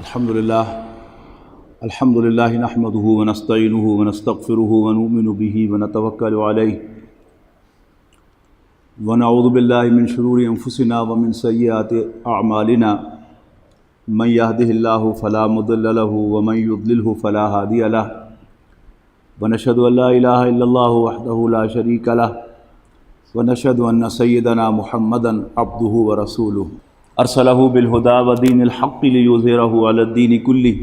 الحمد لله نحمده ونستعينه ونستغفره ونؤمن به ونتوكل عليه ونعوذ بالله من شرور أنفسنا ومن سيئات أعمالنا من يهده الله فلا مضل له ومن يضلله فلا هادي له ونشهد أن لا إله إلا الله وحده لا شريك له ونشهد أن سيدنا محمدا عبده ورسوله أرسله بالهدى ودين الحق ليظهره على الدين كله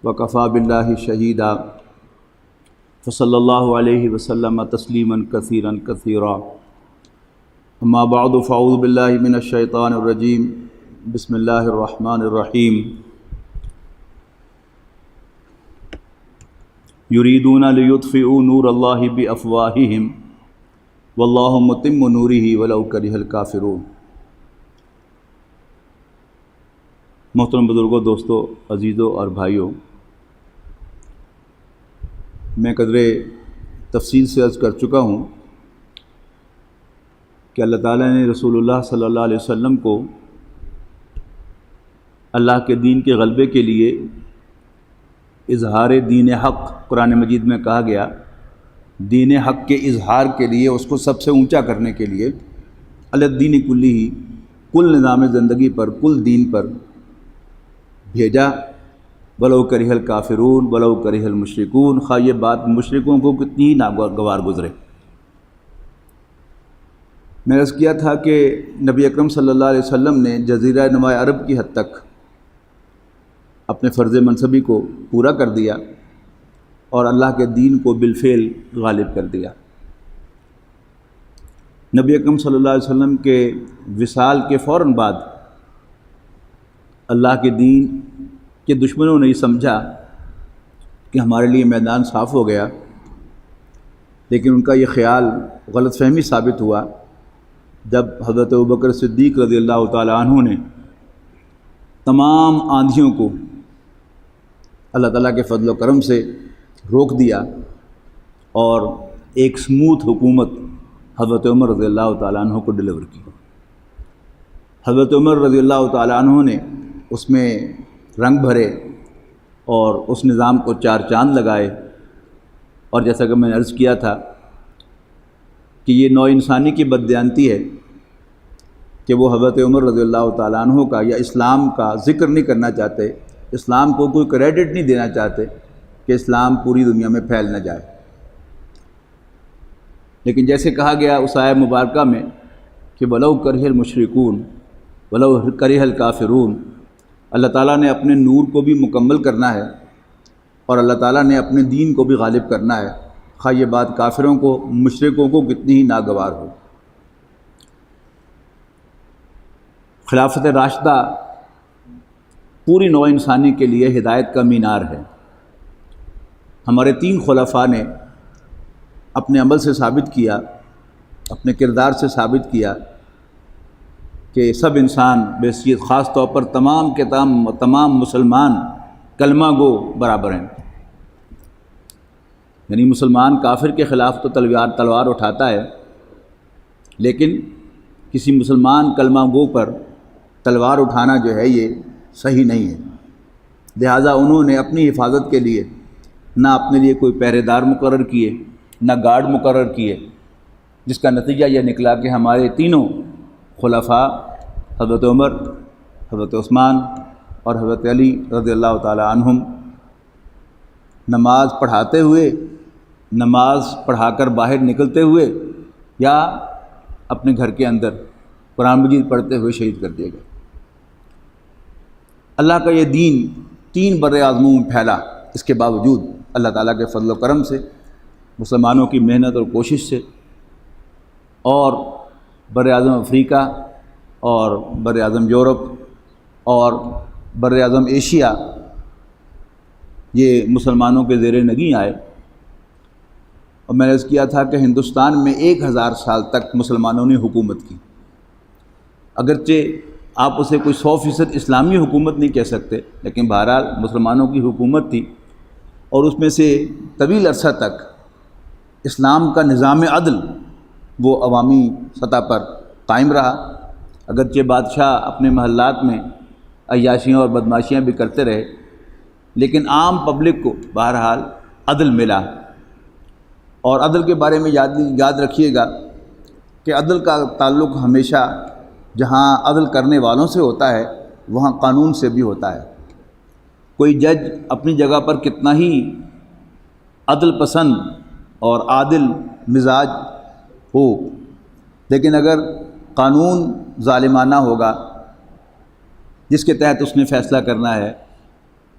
وكفى بالله شهيدا فصلى الله عليه وسلم تسليما كثيرا كثيرا أما بعد فأعوذ بالله من الشيطان الرجيم بسم الله الرحمن الرحيم يريدون ليطفئوا نور الله بأفواههم والله متم نوره ولو كره الكافرون۔ محترم بزرگوں، دوستوں، عزیزوں اور بھائیوں، میں قدرے تفصیل سے عرض کر چکا ہوں کہ اللہ تعالیٰ نے رسول اللہ صلی اللہ علیہ وسلم کو اللہ کے دین کے غلبے کے لیے اظہار دین حق، قرآن مجید میں کہا گیا، دین حق کے اظہار کے لیے، اس کو سب سے اونچا کرنے کے لیے علی الدین کلی ہی، کل نظام زندگی پر، کل دین پر بھیجا، ولو کرہ الکافرون ولو کرہ المشرکون، خواہ یہ بات مشرکوں کو کتنی ناگوار گزرے۔ میں نے عرض کیا تھا کہ نبی اکرم صلی اللہ علیہ وسلم نے جزیرہ نما عرب کی حد تک اپنے فرض منصبی کو پورا کر دیا اور اللہ کے دین کو بالفعل غالب کر دیا۔ نبی اکرم صلی اللہ علیہ وسلم کے وصال کے فوراً بعد اللہ کے دین کے دشمنوں نے یہ سمجھا کہ ہمارے لیے میدان صاف ہو گیا، لیکن ان کا یہ خیال غلط فہمی ثابت ہوا جب حضرت ابوبکر صدیق رضی اللہ تعالی عنہ نے تمام آندھیوں کو اللہ تعالیٰ کے فضل و کرم سے روک دیا اور ایک سموتھ حکومت حضرت عمر رضی اللہ تعالیٰ عنہ کو ڈیلیور کی۔ حضرت عمر رضی اللہ تعالیٰ عنہ نے اس میں رنگ بھرے اور اس نظام کو چار چاند لگائے، اور جیسا کہ میں نے عرض کیا تھا کہ یہ نوع انسانی کی بددیانتی ہے کہ وہ حضرت عمر رضی اللہ تعالیٰ عنہ کا یا اسلام کا ذکر نہیں کرنا چاہتے، اسلام کو کوئی کریڈٹ نہیں دینا چاہتے کہ اسلام پوری دنیا میں پھیل نہ جائے۔ لیکن جیسے کہا گیا اس آیہ مبارکہ میں کہ وَلَوْ كَرِهَ الْمُشْرِكُونَ وَلَوْ كَرِهَ الْكَافِرُونَ، اللہ تعالیٰ نے اپنے نور کو بھی مکمل کرنا ہے اور اللہ تعالیٰ نے اپنے دین کو بھی غالب کرنا ہے، خواہ یہ بات کافروں کو، مشرکوں کو کتنی ہی ناگوار ہو۔ خلافت راشدہ پوری نوع انسانی کے لیے ہدایت کا مینار ہے۔ ہمارے تین خلفاء نے اپنے عمل سے ثابت کیا، اپنے کردار سے ثابت کیا کہ سب انسان بحیثیت خاص طور پر تمام مسلمان کلمہ گو برابر ہیں۔ یعنی مسلمان کافر کے خلاف تو تلوار اٹھاتا ہے، لیکن کسی مسلمان کلمہ گو پر تلوار اٹھانا جو ہے یہ صحیح نہیں ہے۔ لہٰذا انہوں نے اپنی حفاظت کے لیے نہ اپنے لیے کوئی پہرے دار مقرر کیے، نہ گارڈ مقرر کیے، جس کا نتیجہ یہ نکلا کہ ہمارے تینوں خلفاء حضرت عمر، حضرت عثمان اور حضرت علی رضی اللہ تعالی عنہم نماز پڑھاتے ہوئے، نماز پڑھا کر باہر نکلتے ہوئے یا اپنے گھر کے اندر قرآن مجید پڑھتے ہوئے شہید کر دیے گئے۔ اللہ کا یہ دین تین بر اعظموں میں پھیلا، اس کے باوجود اللہ تعالیٰ کے فضل و کرم سے، مسلمانوں کی محنت اور کوشش سے، اور بر اعظم افریقہ اور بر اعظم یورپ اور بر اعظم ایشیا یہ مسلمانوں کے زیر نگیں آئے۔ اور میں نے عرض کیا تھا کہ ہندوستان میں 1000 سال تک مسلمانوں نے حکومت کی، اگرچہ آپ اسے کوئی 100% اسلامی حکومت نہیں کہہ سکتے، لیکن بہرحال مسلمانوں کی حکومت تھی، اور اس میں سے طویل عرصہ تک اسلام کا نظام عدل وہ عوامی سطح پر قائم رہا۔ اگرچہ بادشاہ اپنے محلات میں عیاشیاں اور بدماشیاں بھی کرتے رہے، لیکن عام پبلک کو بہرحال عدل ملا۔ اور عدل کے بارے میں یاد رکھیے گا کہ عدل کا تعلق ہمیشہ جہاں عدل کرنے والوں سے ہوتا ہے وہاں قانون سے بھی ہوتا ہے۔ کوئی جج اپنی جگہ پر کتنا ہی عدل پسند اور عادل مزاج ہو، لیکن اگر قانون ظالمانہ ہوگا جس کے تحت اس نے فیصلہ کرنا ہے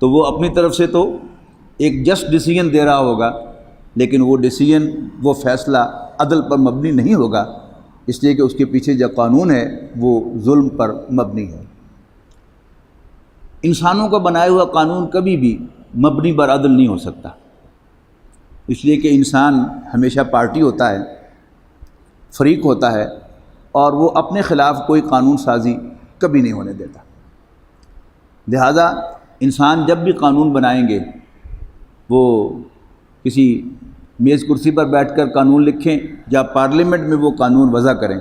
تو وہ اپنی طرف سے تو ایک جسٹ ڈیسیژن دے رہا ہوگا، لیکن وہ ڈیسیژن، وہ فیصلہ عدل پر مبنی نہیں ہوگا، اس لیے کہ اس کے پیچھے جو قانون ہے وہ ظلم پر مبنی ہے۔ انسانوں کا بنایا ہوا قانون کبھی بھی مبنی بر عدل نہیں ہو سکتا، اس لیے کہ انسان ہمیشہ پارٹی ہوتا ہے، فریق ہوتا ہے، اور وہ اپنے خلاف کوئی قانون سازی کبھی نہیں ہونے دیتا۔ لہذا انسان جب بھی قانون بنائیں گے وہ کسی میز کرسی پر بیٹھ کر قانون لکھیں یا پارلیمنٹ میں وہ قانون وضع کریں،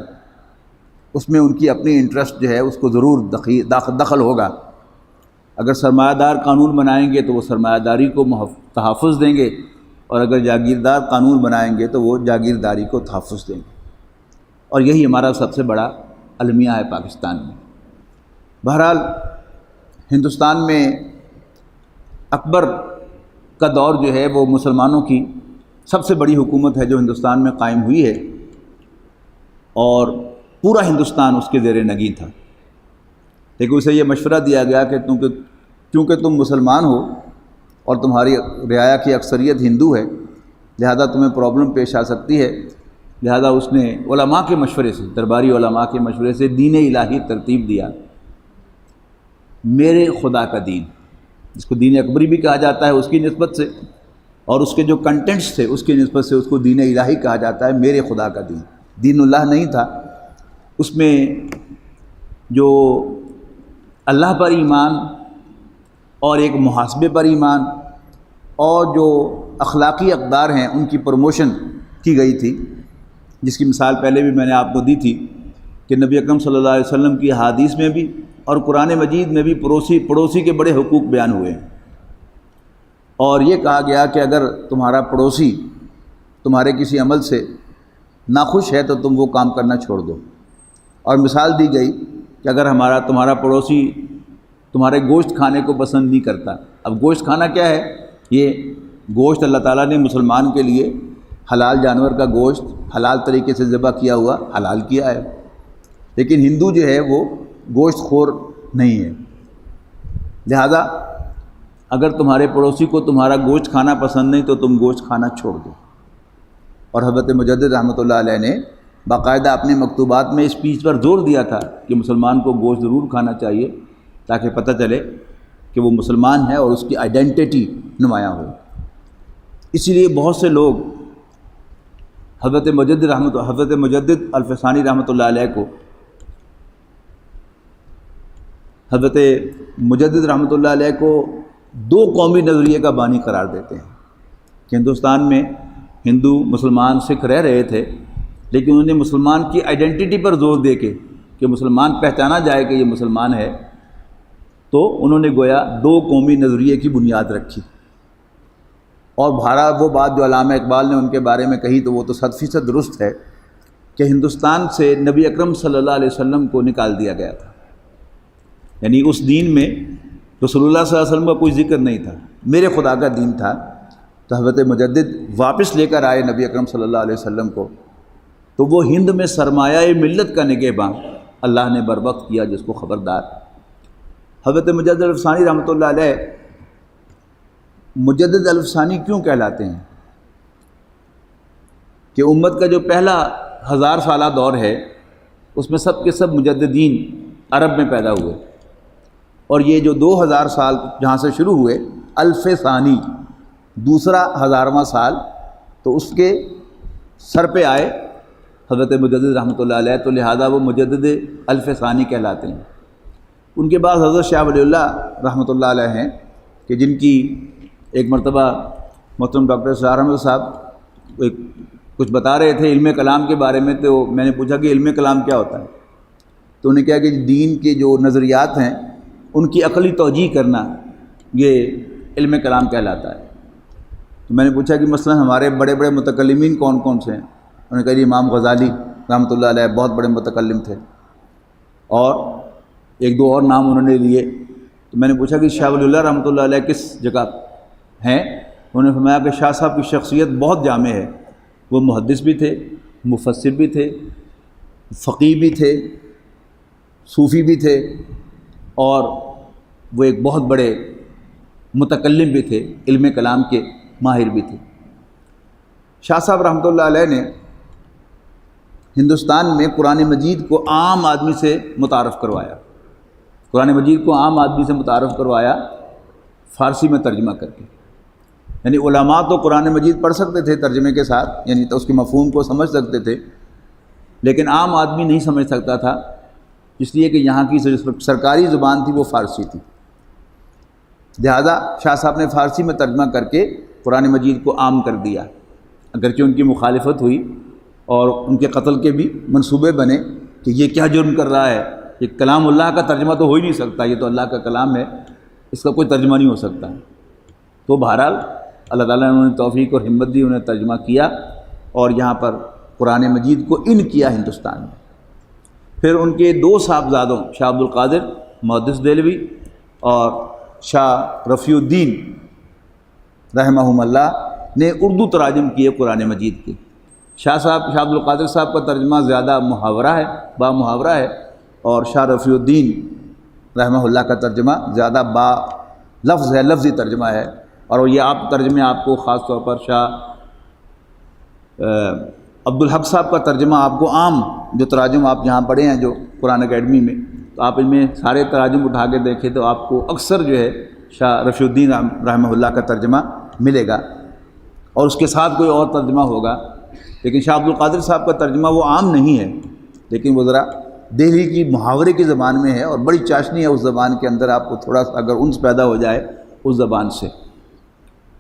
اس میں ان کی اپنی انٹرسٹ جو ہے اس کو ضرور دخل ہوگا۔ اگر سرمایہ دار قانون بنائیں گے تو وہ سرمایہ داری کو تحفظ دیں گے، اور اگر جاگیردار قانون بنائیں گے تو وہ جاگیرداری کو تحفظ دیں گے، اور یہی ہمارا سب سے بڑا المیہ ہے پاکستان میں۔ بہرحال ہندوستان میں اکبر کا دور جو ہے وہ مسلمانوں کی سب سے بڑی حکومت ہے جو ہندوستان میں قائم ہوئی ہے، اور پورا ہندوستان اس کے زیر نگین تھا، لیکن اسے یہ مشورہ دیا گیا کہ کیونکہ تم مسلمان ہو اور تمہاری رعایا کی اکثریت ہندو ہے، لہذا تمہیں پرابلم پیش آ سکتی ہے، لہذا اس نے علماء کے مشورے سے، درباری علماء کے مشورے سے دین الہی ترتیب دیا، میرے خدا کا دین، جس کو دین اکبری بھی کہا جاتا ہے اس کی نسبت سے، اور اس کے جو کنٹینٹس تھے اس کی نسبت سے اس کو دین الہی کہا جاتا ہے، میرے خدا کا دین۔ دین اللہ نہیں تھا، اس میں جو اللہ پر ایمان اور ایک محاسبے پر ایمان اور جو اخلاقی اقدار ہیں ان کی پروموشن کی گئی تھی، جس کی مثال پہلے بھی میں نے آپ کو دی تھی کہ نبی اکرم صلی اللہ علیہ وسلم کی احادیث میں بھی اور قرآن مجید میں بھی پڑوسی کے بڑے حقوق بیان ہوئے ہیں، اور یہ کہا گیا کہ اگر تمہارا پڑوسی تمہارے کسی عمل سے ناخوش ہے تو تم وہ کام کرنا چھوڑ دو، اور مثال دی گئی کہ اگر تمہارا پڑوسی تمہارے گوشت کھانے کو پسند نہیں کرتا۔ اب گوشت کھانا کیا ہے؟ یہ گوشت اللہ تعالیٰ نے مسلمان کے لیے حلال جانور کا گوشت حلال طریقے سے ذبح کیا ہوا حلال کیا ہے، لیکن ہندو جو ہے وہ گوشت خور نہیں ہے، لہذا اگر تمہارے پڑوسی کو تمہارا گوشت کھانا پسند نہیں تو تم گوشت کھانا چھوڑ دو۔ اور حضرت مجدد رحمۃ اللہ علیہ نے باقاعدہ اپنے مکتوبات میں اس چیز پر زور دیا تھا کہ مسلمان کو گوشت ضرور کھانا چاہیے تاکہ پتہ چلے کہ وہ مسلمان ہے اور اس کی آئیڈینٹی نمایاں ہو۔ اسی لیے بہت سے لوگ حضرت مجدد الفسانی رحمۃ اللہ علیہ کو دو قومی نظریے کا بانی قرار دیتے ہیں کہ ہندوستان میں ہندو مسلمان سکھ رہ رہے تھے، لیکن انہوں نے مسلمان کی آئیڈینٹی پر زور دے کے کہ مسلمان پہچانا جائے کہ یہ مسلمان ہے، تو انہوں نے گویا دو قومی نظریے کی بنیاد رکھی۔ اور وہ بات جو علامہ اقبال نے ان کے بارے میں کہی تو وہ تو 100% درست ہے کہ ہندوستان سے نبی اکرم صلی اللہ علیہ وسلم کو نکال دیا گیا تھا، یعنی اس دین میں رسول اللہ صلی اللہ علیہ وسلم کا کوئی ذکر نہیں تھا، میرے خدا کا دین تھا۔ تو حضرت مجدد واپس لے کر آئے نبی اکرم صلی اللہ علیہ وسلم کو، تو وہ ہند میں سرمایہ ملت کا نگہباں اللہ نے بر وقت کیا، جس کو خبردار۔ حضرت مجدد الفسانی رحمۃ اللہ علیہ مجدد الفسانی کیوں کہلاتے ہیں؟ کہ امت کا جو پہلا 1000 سالہ دور ہے اس میں سب کے سب مجددین عرب میں پیدا ہوئے، اور یہ جو 2000 سال جہاں سے شروع ہوئے، الف ثانی دوسرا 1000واں سال، تو اس کے سر پہ آئے حضرت مجدد رحمۃ اللہ علیہ، تو لہذا وہ مجدد الف ثانی کہلاتے ہیں۔ ان کے بعد حضرت شاہ ولی اللہ رحمۃ اللہ علیہ ہیں کہ جن کی ایک مرتبہ محترم ڈاکٹر سرار احمد صاحب کچھ بتا رہے تھے علم کلام کے بارے میں، تو میں نے پوچھا کہ علم کلام کیا ہوتا ہے؟ تو انہوں نے کہا کہ دین کے جو نظریات ہیں ان کی عقلی توجیہ کرنا یہ علم کلام کہلاتا ہے۔ تو میں نے پوچھا کہ مثلا ہمارے بڑے بڑے متکلمین کون کون سے ہیں؟ انہوں نے کہا جی امام غزالی رحمۃ اللہ علیہ بہت بڑے متکلم تھے، اور ایک دو اور نام انہوں نے لیے۔ تو میں نے پوچھا کہ شاہ ولی اللہ رحمۃ اللہ علیہ کس جگہ ہیں؟ انہوں نے فرمایا کہ شاہ صاحب کی شخصیت بہت جامع ہے، وہ محدث بھی تھے، مفسر بھی تھے، فقیہ بھی تھے، صوفی بھی تھے، اور وہ ایک بہت بڑے متکلم بھی تھے، علم کلام کے ماہر بھی تھے۔ شاہ صاحب رحمۃ اللہ علیہ نے ہندوستان میں قرآن مجید کو عام آدمی سے متعارف کروایا، قرآن مجید کو عام آدمی سے متعارف کروایا فارسی میں ترجمہ کر کے۔ یعنی علماء تو قرآن مجید پڑھ سکتے تھے ترجمے کے ساتھ، یعنی تو اس کے مفہوم کو سمجھ سکتے تھے، لیکن عام آدمی نہیں سمجھ سکتا تھا، اس لیے کہ یہاں کی سرکاری زبان تھی وہ فارسی تھی۔ لہذا شاہ صاحب نے فارسی میں ترجمہ کر کے قرآن مجید کو عام کر دیا، اگرچہ ان کی مخالفت ہوئی اور ان کے قتل کے بھی منصوبے بنے کہ یہ کیا جرم کر رہا ہے، یہ کلام اللہ کا ترجمہ تو ہو ہی نہیں سکتا، یہ تو اللہ کا کلام ہے، اس کا کوئی ترجمہ نہیں ہو سکتا۔ تو بہرحال اللہ تعالیٰ نے انہیں توفیق اور ہمت دی، انہیں ترجمہ کیا اور یہاں پر قرآن مجید کو ان کیا ہندوستان میں۔ پھر ان کے دو صاحبزادوں شاہ عبد القادر محدث دہلوی اور شاہ رفیع الدین رحمہم اللہ نے اردو تراجم کیے قرآن مجید کے۔ شاہ عبد القادر صاحب کا ترجمہ زیادہ محاورہ ہے، با محاورہ ہے، اور شاہ رفیع الدین رحمہ اللہ کا ترجمہ زیادہ با لفظ ہے، لفظی ترجمہ ہے، اور یہ ترجمے آپ کو خاص طور پر شاہ عبد الحق صاحب کا ترجمہ آپ کو عام جو تراجم آپ جہاں پڑھے ہیں جو قرآن اکیڈمی میں، تو آپ ان میں سارے تراجم اٹھا کے دیکھیں تو آپ کو اکثر جو ہے شاہ رفیع الدین رحمہ اللہ کا ترجمہ ملے گا، اور اس کے ساتھ کوئی اور ترجمہ ہوگا۔ لیکن شاہ عبد القادر صاحب کا ترجمہ وہ عام نہیں ہے، لیکن وہ ذرا دہلی کی محاورے کی زبان میں ہے، اور بڑی چاشنی ہے اس زبان کے اندر، آپ کو تھوڑا سا اگر انس پیدا ہو جائے اس زبان سے،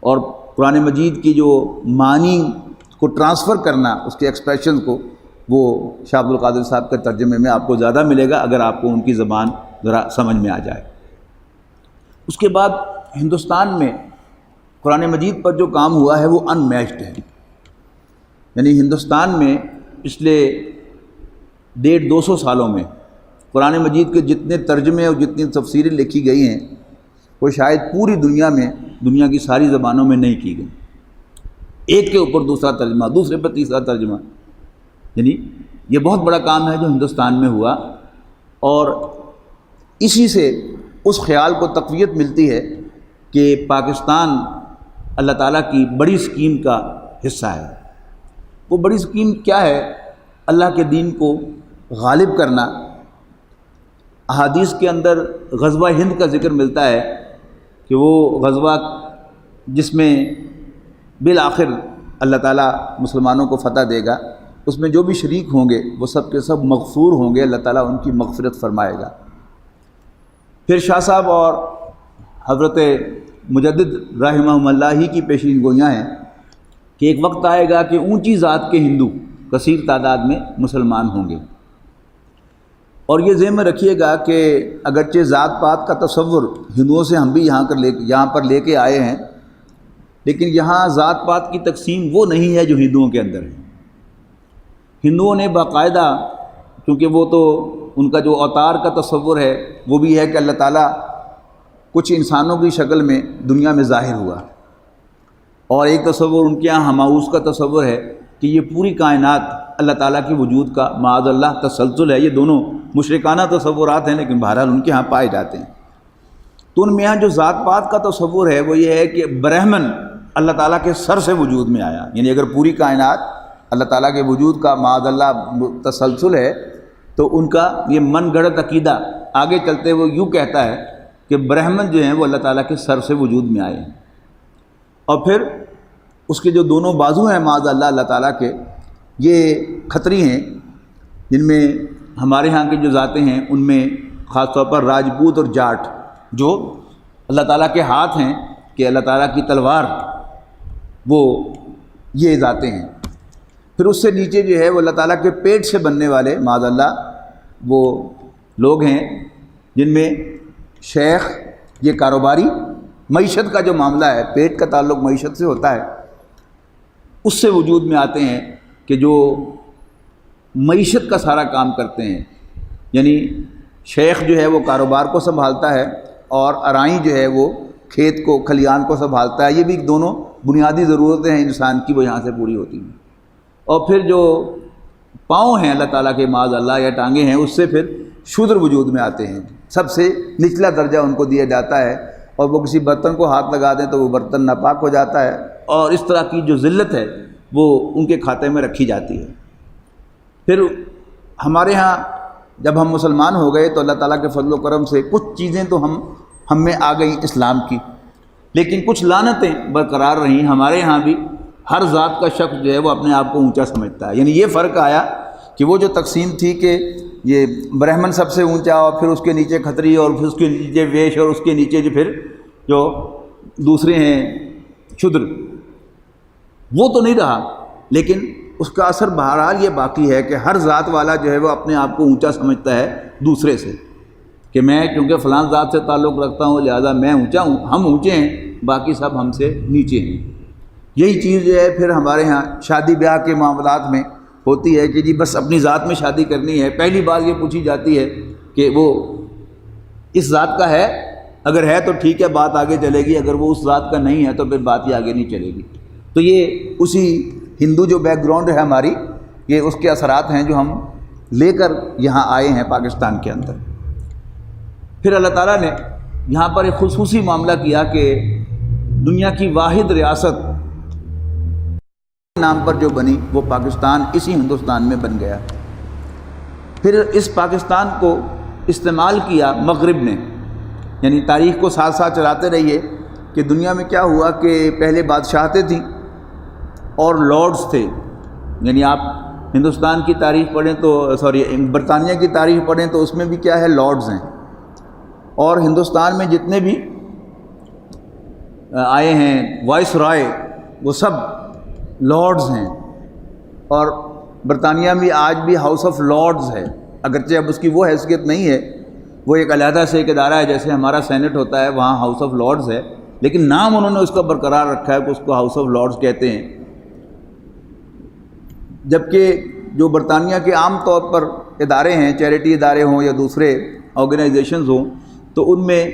اور قرآن مجید کی جو معنی کو ٹرانسفر کرنا، اس کے ایکسپریشن کو، وہ شاہ عبد القادر صاحب کے ترجمے میں آپ کو زیادہ ملے گا اگر آپ کو ان کی زبان ذرا سمجھ میں آ جائے۔ اس کے بعد ہندوستان میں قرآن مجید پر جو کام ہوا ہے وہ ان میچڈ ہے، یعنی ہندوستان میں پچھلے 150-200 سالوں میں قرآن مجید کے جتنے ترجمے اور جتنی تفسیریں لکھی گئی ہیں وہ شاید پوری دنیا میں، دنیا کی ساری زبانوں میں نہیں کی گئی۔ ایک کے اوپر دوسرا ترجمہ، دوسرے پر تیسرا ترجمہ، یعنی یہ بہت بڑا کام ہے جو ہندوستان میں ہوا، اور اسی سے اس خیال کو تقویت ملتی ہے کہ پاکستان اللہ تعالیٰ کی بڑی اسکیم کا حصہ ہے۔ وہ بڑی اسکیم کیا ہے؟ اللہ کے دین کو غالب کرنا۔ احادیث کے اندر غزوہ ہند کا ذکر ملتا ہے کہ وہ غزوہ جس میں بالآخر اللہ تعالیٰ مسلمانوں کو فتح دے گا، اس میں جو بھی شریک ہوں گے وہ سب کے سب مغفور ہوں گے، اللہ تعالیٰ ان کی مغفرت فرمائے گا۔ پھر شاہ صاحب اور حضرت مجدد رحمہ اللہ ہی کی پیشین گوئیاں ہیں کہ ایک وقت آئے گا کہ اونچی ذات کے ہندو کثیر تعداد میں مسلمان ہوں گے، اور یہ ذہن میں رکھیے گا کہ اگرچہ ذات پات کا تصور ہندوؤں سے ہم بھی یہاں پر لے کے آئے ہیں، لیکن یہاں ذات پات کی تقسیم وہ نہیں ہے جو ہندوؤں کے اندر ہے۔ ہندوؤں نے باقاعدہ، کیونکہ وہ تو ان کا جو اوتار کا تصور ہے وہ بھی ہے کہ اللہ تعالیٰ کچھ انسانوں کی شکل میں دنیا میں ظاہر ہوا، اور ایک تصور ان کے یہاں ہماؤس کا تصور ہے کہ یہ پوری کائنات اللہ تعالیٰ کے وجود کا معاذ اللہ تسلسل ہے۔ یہ دونوں مشرکانہ تصورات ہیں، لیکن بہرحال ان کے ہاں پائے جاتے ہیں۔ تو ان میں یہاں جو ذات پات کا تصور ہے وہ یہ ہے کہ برہمن اللہ تعالیٰ کے سر سے وجود میں آیا، یعنی اگر پوری کائنات اللہ تعالیٰ کے وجود کا معاذ اللہ تسلسل ہے تو ان کا یہ من گڑت عقیدہ آگے چلتے وہ یوں کہتا ہے کہ برہمن جو ہیں وہ اللہ تعالیٰ کے سر سے وجود میں آئے ہیں، اور پھر اس کے جو دونوں بازو ہیں معاذ اللہ اللہ تعالیٰ کے، یہ کھتری ہیں، جن میں ہمارے ہاں کی جو ذاتیں ہیں ان میں خاص طور پر راجپوت اور جاٹ جو اللہ تعالیٰ کے ہاتھ ہیں کہ اللہ تعالیٰ کی تلوار، وہ یہ ذاتیں ہیں۔ پھر اس سے نیچے جو ہے وہ اللہ تعالیٰ کے پیٹ سے بننے والے معاذ اللہ وہ لوگ ہیں، جن میں شیخ یہ کاروباری معیشت کا جو معاملہ ہے، پیٹ کا تعلق معیشت سے ہوتا ہے، اس سے وجود میں آتے ہیں کہ جو معیشت کا سارا کام کرتے ہیں. یعنی شیخ جو ہے وہ کاروبار کو سنبھالتا ہے اور ارائی جو ہے وہ کھیت کو، کھلیان کو سنبھالتا ہے. یہ بھی دونوں بنیادی ضرورتیں ہیں انسان کی، وہ یہاں سے پوری ہوتی ہیں. اور پھر جو پاؤں ہیں اللہ تعالیٰ کے معاذ اللہ یا ٹانگیں ہیں، اس سے پھر شودر وجود میں آتے ہیں. سب سے نچلا درجہ ان کو دیا جاتا ہے، اور وہ کسی برتن کو ہاتھ لگا دیں تو وہ برتن ناپاک ہو جاتا ہے. اور اس طرح کی جو ذلت ہے وہ ان کے کھاتے میں رکھی جاتی ہے. پھر ہمارے ہاں جب ہم مسلمان ہو گئے تو اللہ تعالیٰ کے فضل و کرم سے کچھ چیزیں تو ہم میں آ گئیں اسلام کی، لیکن کچھ لعنتیں برقرار رہیں. ہمارے ہاں بھی ہر ذات کا شخص جو ہے وہ اپنے آپ کو اونچا سمجھتا ہے. یعنی یہ فرق آیا کہ وہ جو تقسیم تھی کہ یہ برہمن سب سے اونچا، اور پھر اس کے نیچے کھتری، اور پھر اس کے نیچے ویش، اور اس کے نیچے جو دوسرے ہیں شودر، وہ تو نہیں رہا. لیکن اس کا اثر بہرحال یہ باقی ہے کہ ہر ذات والا جو ہے وہ اپنے آپ کو اونچا سمجھتا ہے دوسرے سے، کہ میں چونکہ فلاں ذات سے تعلق رکھتا ہوں لہذا میں اونچا ہوں، ہم اونچے ہیں، باقی سب ہم سے نیچے ہیں. یہی چیز جو ہے پھر ہمارے ہاں شادی بیاہ کے معاملات میں ہوتی ہے کہ جی بس اپنی ذات میں شادی کرنی ہے. پہلی بات یہ پوچھی جاتی ہے کہ وہ اس ذات کا ہے، اگر ہے تو ٹھیک ہے بات آگے چلے گی، اگر وہ اس ذات کا نہیں ہے تو پھر بات ہی آگے نہیں چلے گی. تو یہ اسی ہندو جو بیک گراؤنڈ ہے ہماری، یہ اس کے اثرات ہیں جو ہم لے کر یہاں آئے ہیں پاکستان کے اندر. پھر اللہ تعالیٰ نے یہاں پر ایک خصوصی معاملہ کیا کہ دنیا کی واحد ریاست نام پر جو بنی وہ پاکستان اسی ہندوستان میں بن گیا. پھر اس پاکستان کو استعمال کیا مغرب نے. یعنی تاریخ کو ساتھ ساتھ چلاتے رہیے کہ دنیا میں کیا ہوا کہ پہلے بادشاہتیں تھیں اور لارڈز تھے. یعنی آپ ہندوستان کی تاریخ پڑھیں تو برطانیہ کی تاریخ پڑھیں تو اس میں بھی کیا ہے، لارڈز ہیں. اور ہندوستان میں جتنے بھی آئے ہیں وائس رائے وہ سب لارڈز ہیں. اور برطانیہ میں آج بھی ہاؤس آف لارڈز ہے، اگرچہ اب اس کی وہ حیثیت نہیں ہے، وہ ایک علیحدہ سے ایک ادارہ ہے، جیسے ہمارا سینٹ ہوتا ہے وہاں ہاؤس آف لارڈز ہے، لیکن نام انہوں نے اس کا برقرار رکھا ہے کہ اس کو ہاؤس آف لارڈز کہتے ہیں. جبکہ جو برطانیہ کے عام طور پر ادارے ہیں، چیریٹی ادارے ہوں یا دوسرے آرگنائزیشنز ہوں، تو ان میں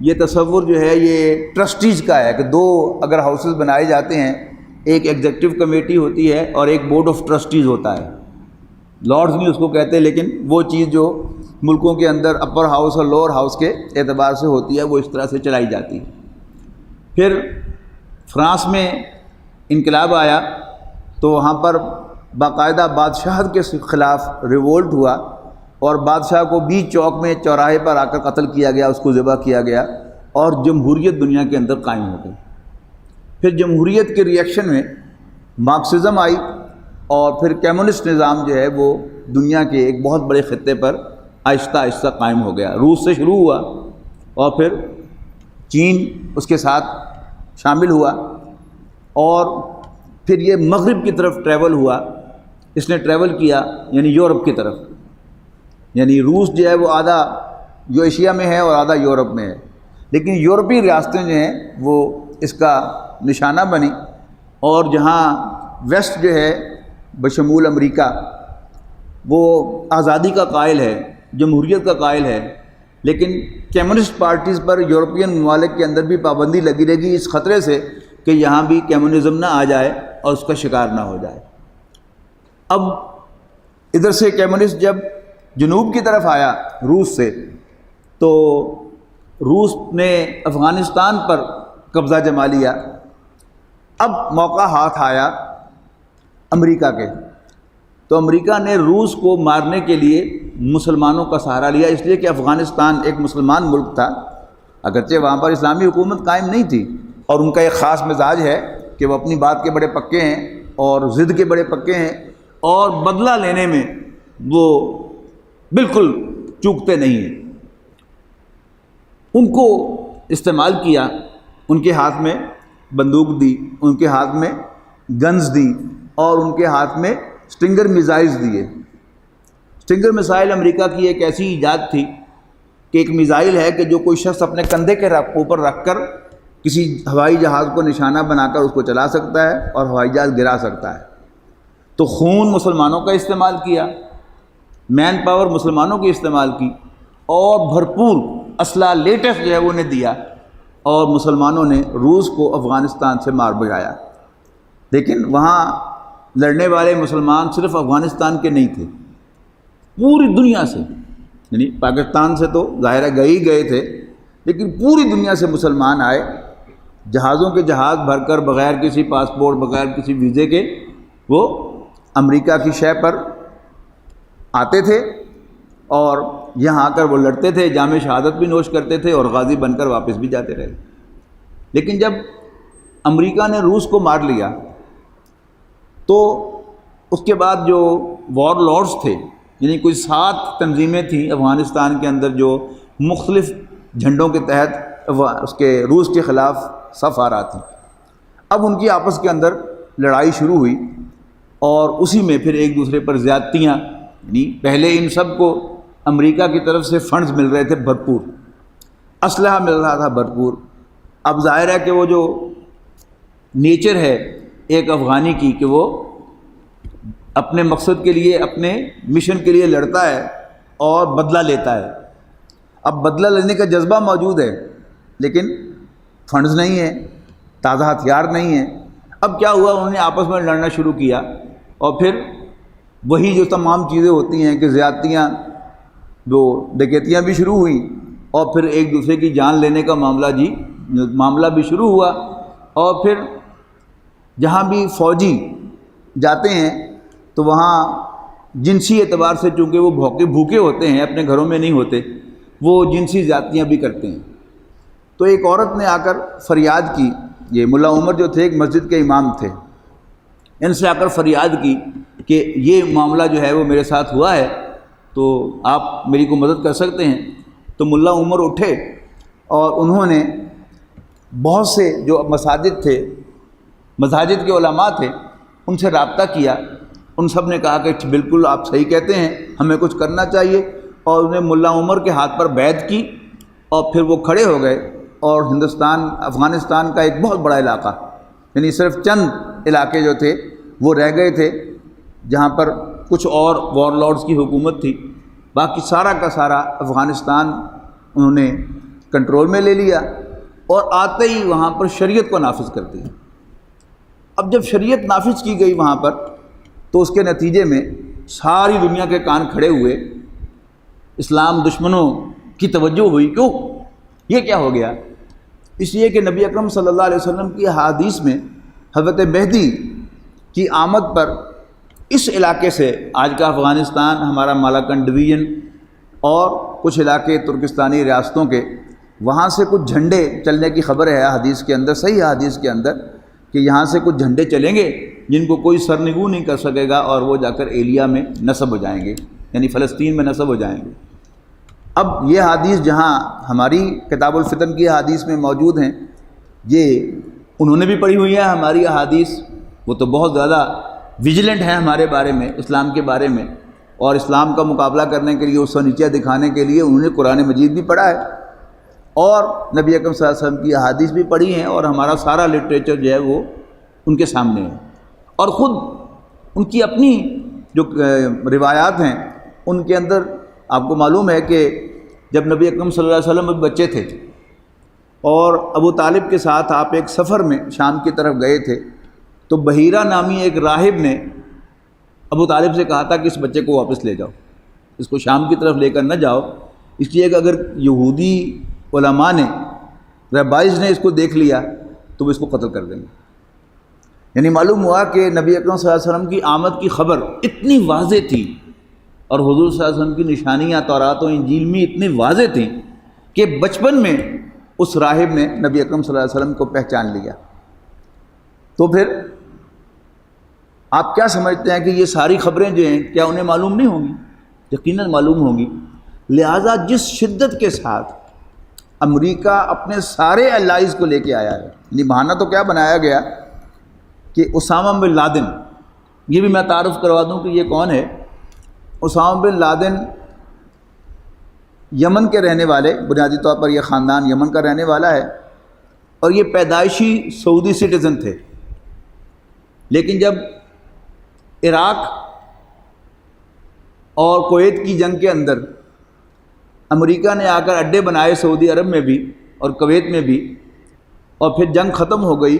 یہ تصور جو ہے یہ ٹرسٹیز کا ہے کہ دو اگر ہاؤسز بنائے جاتے ہیں، ایک ایگزیکٹو کمیٹی ہوتی ہے اور ایک بورڈ آف ٹرسٹیز ہوتا ہے. لارڈز بھی اس کو کہتے ہیں، لیکن وہ چیز جو ملکوں کے اندر اپر ہاؤس اور لوور ہاؤس کے اعتبار سے ہوتی ہے وہ اس طرح سے چلائی جاتی ہے. پھر فرانس میں انقلاب آیا تو وہاں پر باقاعدہ بادشاہت کے خلاف ریولٹ ہوا، اور بادشاہ کو بیچ چوک میں چوراہے پر آ کر قتل کیا گیا، اس کو ذبح کیا گیا، اور جمہوریت دنیا کے اندر قائم ہو گئی. پھر جمہوریت کے ریئیکشن میں مارکسزم آئی، اور پھر کمیونسٹ نظام جو ہے وہ دنیا کے ایک بہت بڑے خطے پر آہستہ آہستہ قائم ہو گیا. روس سے شروع ہوا اور پھر چین اس کے ساتھ شامل ہوا، اور پھر یہ مغرب کی طرف ٹریول ہوا. اس نے ٹریول کیا یعنی یورپ کی طرف. یعنی روس جو ہے وہ آدھا جو ایشیا میں ہے اور آدھا یورپ میں ہے، لیکن یورپی ریاستیں جو ہیں وہ اس کا نشانہ بنی. اور جہاں ویسٹ جو ہے بشمول امریکہ وہ آزادی کا قائل ہے، جمہوریت کا قائل ہے، لیکن کمیونسٹ پارٹیز پر یورپین ممالک کے اندر بھی پابندی لگی رہے گی، اس خطرے سے کہ یہاں بھی کمیونزم نہ آ جائے اور اس کا شکار نہ ہو جائے. اب ادھر سے کمیونسٹ جب جنوب کی طرف آیا روس سے، تو روس نے افغانستان پر قبضہ جما لیا. اب موقع ہاتھ آیا امریکہ کے، تو امریکہ نے روس کو مارنے کے لیے مسلمانوں کا سہارا لیا، اس لیے کہ افغانستان ایک مسلمان ملک تھا، اگرچہ وہاں پر اسلامی حکومت قائم نہیں تھی. اور ان کا ایک خاص مزاج ہے کہ وہ اپنی بات کے بڑے پکے ہیں اور ضد کے بڑے پکے ہیں، اور بدلہ لینے میں وہ بالکل چوکتے نہیں ہیں. ان کو استعمال کیا، ان کے ہاتھ میں بندوق دی، ان کے ہاتھ میں گنز دی، اور ان کے ہاتھ میں اسٹنگر میزائلز دیے. اسٹنگر میزائل امریکہ کی ایک ایسی ایجاد تھی کہ ایک میزائل ہے کہ جو کوئی شخص اپنے کندھے کے اوپر رکھ کر کسی ہوائی جہاز کو نشانہ بنا کر اس کو چلا سکتا ہے اور ہوائی جہاز گرا سکتا ہے۔ تو خون مسلمانوں کا استعمال کیا، مین پاور مسلمانوں کی استعمال کی، اور بھرپور اسلحہ لیٹسٹ جو ہے وہ انہیں دیا، اور مسلمانوں نے روس کو افغانستان سے مار بھگایا۔ لیکن وہاں لڑنے والے مسلمان صرف افغانستان کے نہیں تھے، پوری دنیا سے، یعنی پاکستان سے تو ظاہر ہے گئے تھے، لیکن پوری دنیا سے مسلمان آئے، جہازوں کے جہاز بھر کر بغیر کسی پاسپورٹ، بغیر کسی ویزے کے وہ امریکہ کی شے پر آتے تھے، اور یہاں آ کر وہ لڑتے تھے، جام شہادت بھی نوش کرتے تھے اور غازی بن کر واپس بھی جاتے رہے۔ لیکن جب امریکہ نے روس کو مار لیا تو اس کے بعد جو وار لارڈز تھے، یعنی کوئی 7 تنظیمیں تھیں افغانستان کے اندر جو مختلف جھنڈوں کے تحت اس کے روس کے خلاف صف آرا تھیں، اب ان کی آپس کے اندر لڑائی شروع ہوئی، اور اسی میں پھر ایک دوسرے پر زیادتیاں، یعنی پہلے ان سب کو امریکہ کی طرف سے فنڈز مل رہے تھے بھرپور، اسلحہ مل رہا تھا بھرپور۔ اب ظاہر ہے کہ وہ جو نیچر ہے ایک افغانی کی کہ وہ اپنے مقصد کے لیے، اپنے مشن کے لیے لڑتا ہے اور بدلہ لیتا ہے۔ اب بدلہ لینے کا جذبہ موجود ہے، لیکن فنڈز نہیں ہیں، تازہ ہتھیار نہیں ہیں۔ اب کیا ہوا، انہوں نے آپس میں لڑنا شروع کیا، اور پھر وہی جو تمام چیزیں ہوتی ہیں کہ زیادتیاں، جو ڈکیتیاں بھی شروع ہوئیں، اور پھر ایک دوسرے کی جان لینے کا معاملہ بھی شروع ہوا، اور پھر جہاں بھی فوجی جاتے ہیں تو وہاں جنسی اعتبار سے، چونکہ وہ بھوکے ہوتے ہیں، اپنے گھروں میں نہیں ہوتے، وہ جنسی زیادتیاں بھی کرتے ہیں۔ تو ایک عورت نے آ کر فریاد کی، یہ ملا عمر جو تھے ایک مسجد کے امام تھے، ان سے آ کر فریاد کی کہ یہ معاملہ جو ہے وہ میرے ساتھ ہوا ہے، تو آپ میری کو مدد کر سکتے ہیں۔ تو ملا عمر اٹھے اور انہوں نے بہت سے جو مساجد کے علماء تھے ان سے رابطہ کیا، ان سب نے کہا کہ بالکل آپ صحیح کہتے ہیں، ہمیں کچھ کرنا چاہیے، اور انہیں ملا عمر کے ہاتھ پر بیعت کی، اور پھر وہ کھڑے ہو گئے، اور افغانستان کا ایک بہت بڑا علاقہ، یعنی صرف چند علاقے جو تھے وہ رہ گئے تھے جہاں پر کچھ اور وار لارڈز کی حکومت تھی، باقی سارا کا سارا افغانستان انہوں نے کنٹرول میں لے لیا، اور آتے ہی وہاں پر شریعت کو نافذ کر دیا۔ اب جب شریعت نافذ کی گئی وہاں پر، تو اس کے نتیجے میں ساری دنیا کے کان کھڑے ہوئے، اسلام دشمنوں کی توجہ ہوئی، کیوں یہ کیا ہو گیا؟ اس لیے کہ نبی اکرم صلی اللہ علیہ وسلم کی حدیث میں حضرت مہدی کی آمد پر اس علاقے سے، آج کا افغانستان، ہمارا مالاکنڈ ڈویژن اور کچھ علاقے ترکستانی ریاستوں کے، وہاں سے کچھ جھنڈے چلنے کی خبر ہے حدیث کے اندر، صحیح حدیث کے اندر، کہ یہاں سے کچھ جھنڈے چلیں گے جن کو کوئی سرنگو نہیں کر سکے گا، اور وہ جا کر ایلیا میں نصب ہو جائیں گے، یعنی فلسطین میں نصب ہو جائیں گے۔ اب یہ حدیث جہاں ہماری کتاب الفتن کی حدیث میں موجود ہیں، یہ انہوں نے بھی پڑھی ہوئی ہیں ہماری احادیث، وہ تو بہت زیادہ ویجیلنٹ ہیں ہمارے بارے میں، اسلام کے بارے میں، اور اسلام کا مقابلہ کرنے کے لیے، اس سے نیچے دکھانے کے لیے انہوں نے قرآن مجید بھی پڑھا ہے، اور نبی اکرم صلی اللہ علیہ وسلم کی احادیث بھی پڑھی ہیں، اور ہمارا سارا لٹریچر جو ہے وہ ان کے سامنے ہے، اور خود ان کی اپنی جو روایات ہیں ان کے اندر آپ کو معلوم ہے کہ جب نبی اکرم صلی اللہ علیہ وسلم بچے تھے اور ابو طالب کے ساتھ آپ ایک سفر میں شام کی طرف گئے تھے، تو بحیرہ نامی ایک راہب نے ابو طالب سے کہا تھا کہ اس بچے کو واپس لے جاؤ، اس کو شام کی طرف لے کر نہ جاؤ، اس لیے کہ اگر یہودی علماء نے، ربائز نے اس کو دیکھ لیا تو وہ اس کو قتل کر دیں گے۔ یعنی معلوم ہوا کہ نبی اکرم صلی اللہ علیہ وسلم کی آمد کی خبر اتنی واضح تھی، اور حضور صلی اللہ علیہ وسلم کی نشانیاں تورات و انجیل میں اتنی واضح تھیں کہ بچپن میں اس راہب نے نبی اکرم صلی اللہ علیہ وسلم کو پہچان لیا۔ تو پھر آپ کیا سمجھتے ہیں کہ یہ ساری خبریں جو ہیں کیا انہیں معلوم نہیں ہوں گی؟ یقیناً معلوم ہوں گی۔ لہٰذا جس شدت کے ساتھ امریکہ اپنے سارے الائز کو لے کے آیا ہے، یعنی بہانہ تو کیا بنایا گیا کہ اسامہ بن لادن، یہ بھی میں تعارف کروا دوں کہ یہ کون ہے۔ اسامہ بن لادن یمن کے رہنے والے، بنیادی طور پر یہ خاندان یمن کا رہنے والا ہے، اور یہ پیدائشی سعودی سٹیزن تھے، لیکن جب عراق اور کویت کی جنگ کے اندر امریکہ نے آ کر اڈے بنائے سعودی عرب میں بھی اور کویت میں بھی، اور پھر جنگ ختم ہو گئی،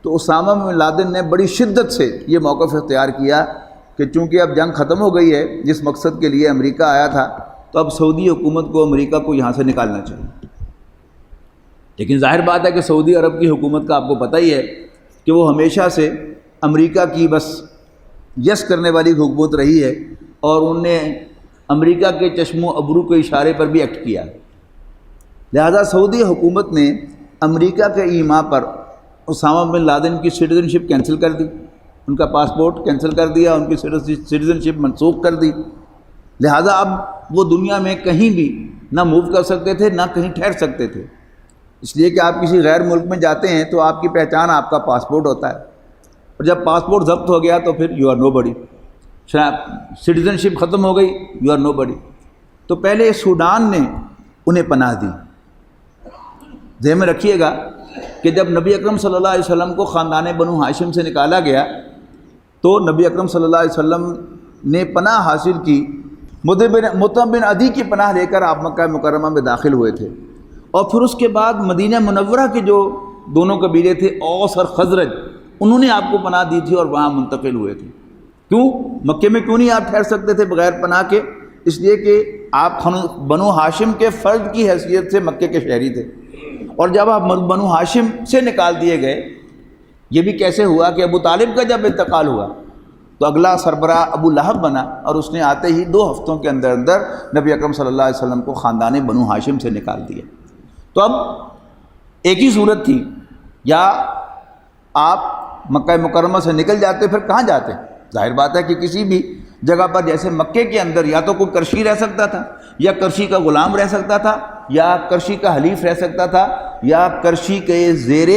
تو اسامہ بن لادن نے بڑی شدت سے یہ موقف اختیار کیا کہ چونکہ اب جنگ ختم ہو گئی ہے، جس مقصد کے لیے امریکہ آیا تھا، تو اب سعودی حکومت کو امریکہ کو یہاں سے نکالنا چاہیے۔ لیکن ظاہر بات ہے کہ سعودی عرب کی حکومت کا آپ کو پتہ ہی ہے کہ وہ ہمیشہ سے امریکہ کی بس یس کرنے والی حکومت رہی ہے، اور انہوں نے امریکہ کے چشم و ابرو کے اشارے پر بھی ایکٹ کیا۔ لہذا سعودی حکومت نے امریکہ کے ایما پر اسامہ بن لادن کی سٹیزن شپ کینسل کر دی، ان کا پاسپورٹ کینسل کر دیا، ان کی سٹیزن شپ منسوخ کر دی۔ لہذا اب وہ دنیا میں کہیں بھی نہ موو کر سکتے تھے، نہ کہیں ٹھہر سکتے تھے، اس لیے کہ آپ کسی غیر ملک میں جاتے ہیں تو آپ کی پہچان آپ کا پاسپورٹ ہوتا ہے، اور جب پاسپورٹ ضبط ہو گیا تو پھر you are know body, citizen شپ ختم ہو گئی، یو آر نو بڈی۔ تو پہلے سوڈان نے انہیں پناہ دی۔ ذہن میں رکھیے گا کہ جب نبی اکرم صلی اللہ علیہ وسلم کو خاندان بنو ہاشم سے نکالا گیا تو نبی اکرم صلی اللہ علیہ وسلم نے پناہ حاصل کی، مطعم بن عدی کی پناہ لے کر آپ مکہ مکرمہ میں داخل ہوئے تھے، اور پھر اس کے بعد مدینہ منورہ کے جو دونوں قبیلے تھے، اوس اور خزرج، انہوں نے آپ کو پناہ دی تھی اور وہاں منتقل ہوئے تھے۔ کیوں مکے میں کیوں نہیں آپ ٹھہر سکتے تھے بغیر پناہ کے؟ اس لیے کہ آپ بنو ہاشم کے فرد کی حیثیت سے مکے کے شہری تھے، اور جب آپ بنو ہاشم سے نکال دیے گئے، یہ بھی کیسے ہوا کہ ابو طالب کا جب انتقال ہوا تو اگلا سربراہ ابو لہب بنا، اور اس نے آتے ہی 2 ہفتوں کے اندر اندر نبی اکرم صلی اللہ علیہ وسلم کو خاندان بنو ہاشم سے نکال دیا۔ تو اب ایک ہی صورت تھی، یا آپ مکہ مکرمہ سے نکل جاتے، پھر کہاں جاتے؟ ظاہر بات ہے کہ کسی بھی جگہ پر، جیسے مکے کے اندر یا تو کوئی کرشی رہ سکتا تھا، یا کرشی کا غلام رہ سکتا تھا، یا کرشی کا حلیف رہ سکتا تھا، یا کرشی کے زیر